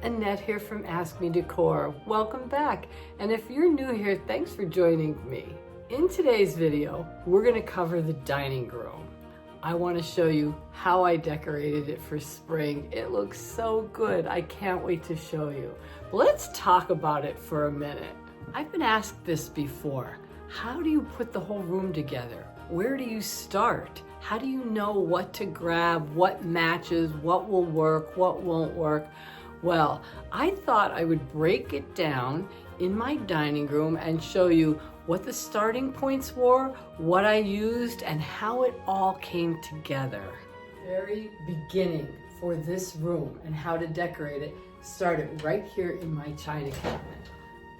Annette here from Ask Me Decor. Welcome back. And if you're new here, thanks for joining me. In today's video, we're going to cover the dining room. I want to show you how I decorated it for spring. It looks so good. I can't wait to show you. But let's talk about it for a minute. I've been asked this before. How do you put the whole room together? Where do you start? How do you know what to grab, what matches, what will work, what won't work? Well, I thought I would break it down in my dining room and show you what the starting points were, what I used, and how it all came together. Very beginning for this room and how to decorate it started right here in my china cabinet.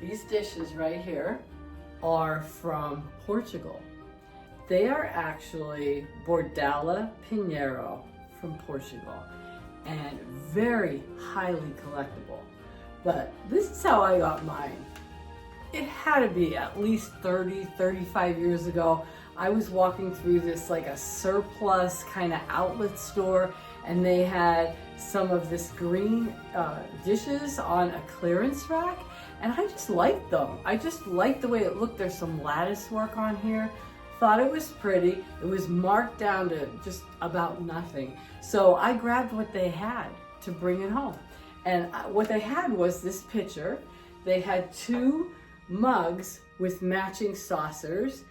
These dishes right here are from Portugal. They are actually Bordallo Pinhiero from Portugal, and very highly collectible. But this is how I got mine. It had to be at least 35 years ago. I was walking through this like a surplus kind of outlet store, and they had some of this green dishes on a clearance rack, and I just liked them. I just liked the way it looked. There's some lattice work on here. Thought it was pretty. It was marked down to just about nothing. So I grabbed what they had to bring it home. And what they had was this pitcher. They had 2 mugs with matching saucers,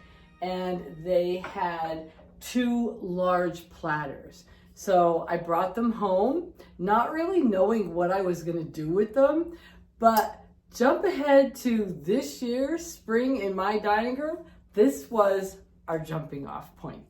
and they had 2 large platters. So I brought them home, not really knowing what I was gonna do with them, but jump ahead to this year's spring in my dining room. This was our jumping off point.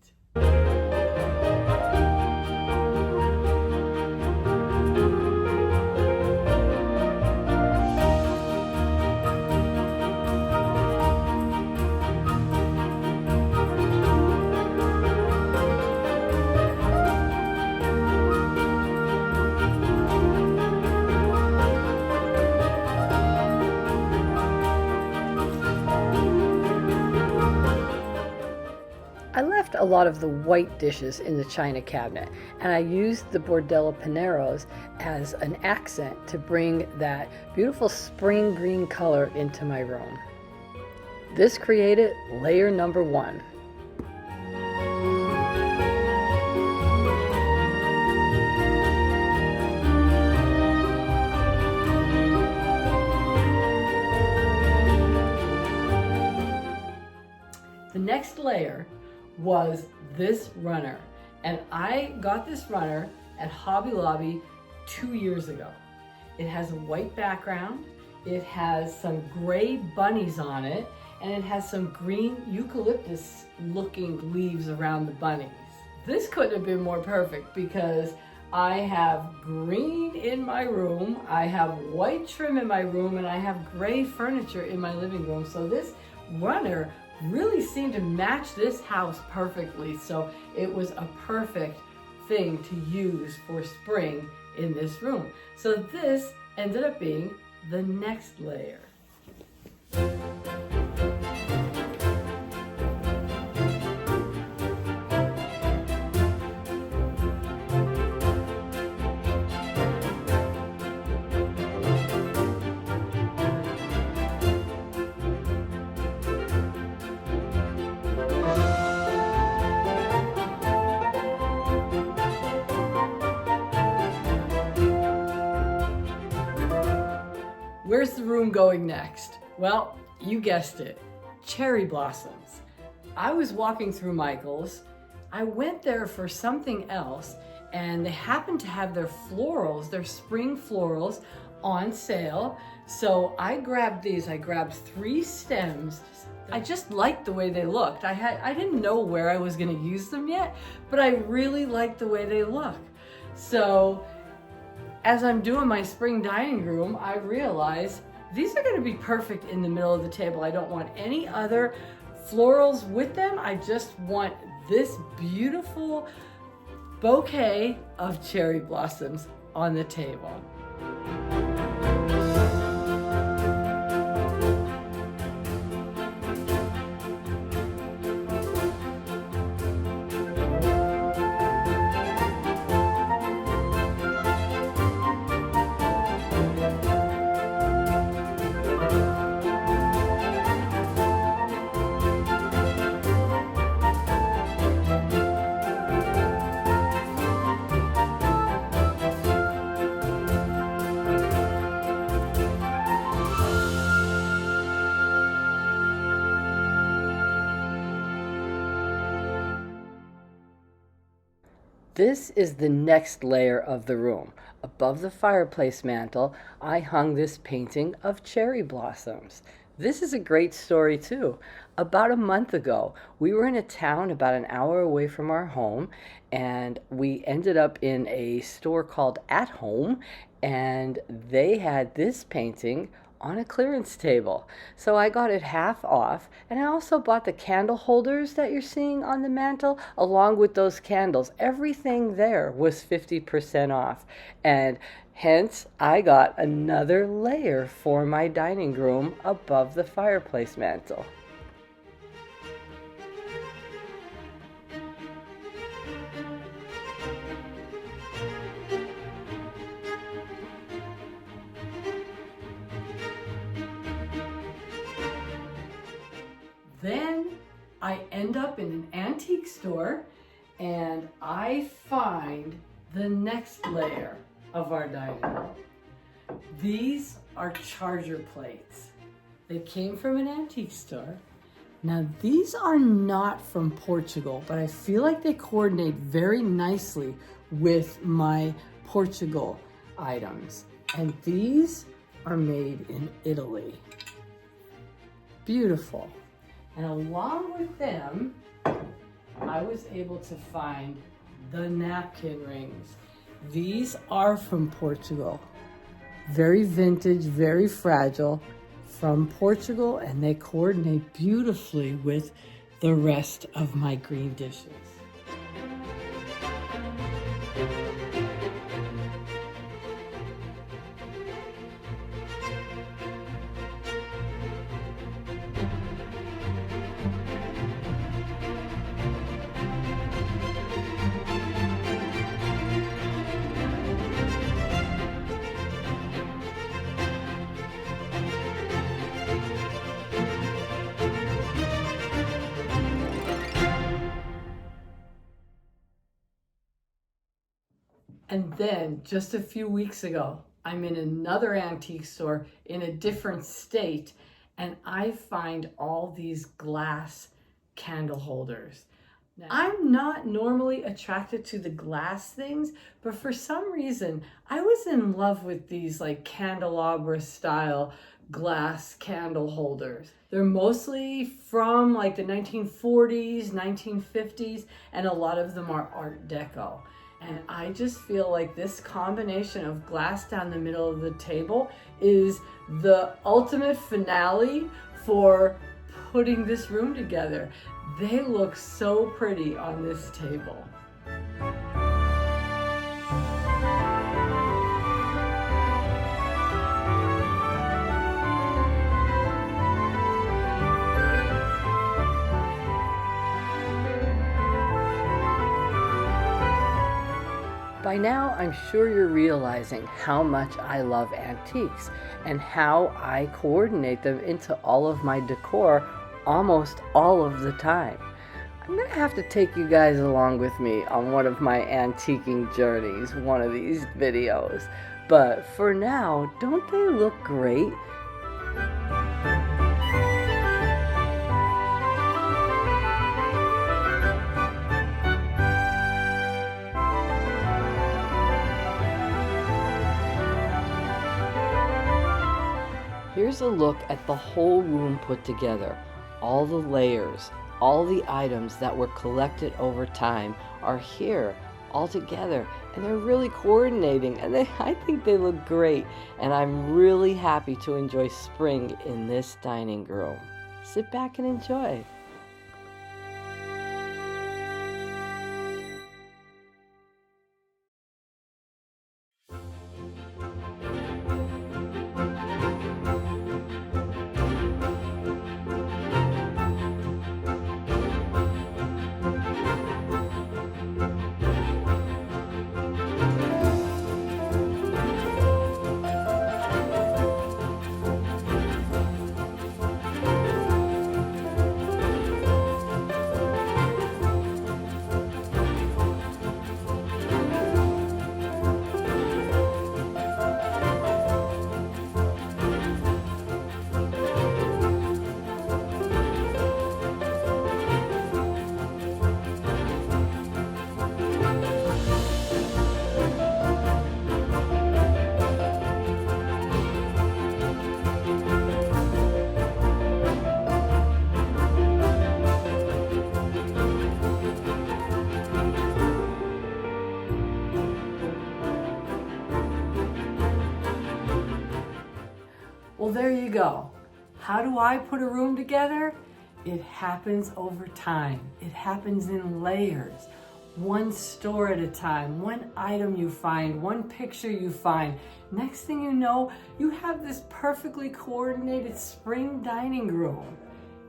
I left a lot of the white dishes in the china cabinet, and I used the Bordallo Pinhieros as an accent to bring that beautiful spring green color into my room. This created layer number 1. The next layer was this runner, and I got this runner at Hobby Lobby 2 years ago. It has a white background, it has some gray bunnies on it, and it has some green eucalyptus looking leaves around the bunnies. This couldn't have been more perfect because I have green in my room, I have white trim in my room, and I have gray furniture in my living room. So this runner really seemed to match this house perfectly, so it was a perfect thing to use for spring in this room. So this ended up being the next layer. Where's the room going next? Well, you guessed it, cherry blossoms. I was walking through Michael's. I went there for something else, and they happened to have their florals, their spring florals, on sale. So I grabbed these. I grabbed 3 stems. I just liked the way they looked. I didn't know where I was gonna use them yet, but I really liked the way they look. So as I'm doing my spring dining room, I realized these are gonna be perfect in the middle of the table. I don't want any other florals with them. I just want this beautiful bouquet of cherry blossoms on the table. This is the next layer of the room. Above the fireplace mantel, I hung this painting of cherry blossoms. This is a great story too. About a month ago, we were in a town about an hour away from our home, and we ended up in a store called At Home, and they had this painting on a clearance table. So I got it half off, and I also bought the candle holders that you're seeing on the mantle along with those candles. Everything there was 50% off, and hence I got another layer for my dining room above the fireplace mantle. Then I end up in an antique store and I find the next layer of our dining room. These are charger plates. They came from an antique store. Now these are not from Portugal, but I feel like they coordinate very nicely with my Portugal items. And these are made in Italy. Beautiful. And along with them, I was able to find the napkin rings. These are from Portugal. Very vintage, very fragile, from Portugal, and they coordinate beautifully with the rest of my green dishes. And then just a few weeks ago, I'm in another antique store in a different state, and I find all these glass candle holders. Now, I'm not normally attracted to the glass things, but for some reason, I was in love with these like candelabra style glass candle holders. They're mostly from like the 1940s, 1950s, and a lot of them are Art Deco. And I just feel like this combination of glass down the middle of the table is the ultimate finale for putting this room together. They look so pretty on this table. By now, I'm sure you're realizing how much I love antiques and how I coordinate them into all of my decor almost all of the time. I'm gonna have to take you guys along with me on one of my antiquing journeys, one of these videos. But for now, don't they look great? Here's a look at the whole room put together. All the layers, all the items that were collected over time are here all together, and they're really coordinating, and I think they look great, and I'm really happy to enjoy spring in this dining room. Sit back and enjoy. there you go. How do I put a room together? It happens over time. It happens in layers. One store at a time, one item you find, one picture you find. Next thing you know, you have this perfectly coordinated spring dining room.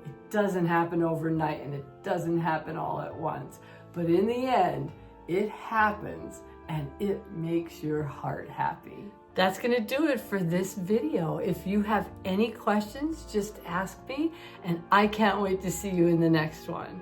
It doesn't happen overnight and it doesn't happen all at once. But in the end, it happens and it makes your heart happy. That's gonna do it for this video. If you have any questions, just ask me, and I can't wait to see you in the next one.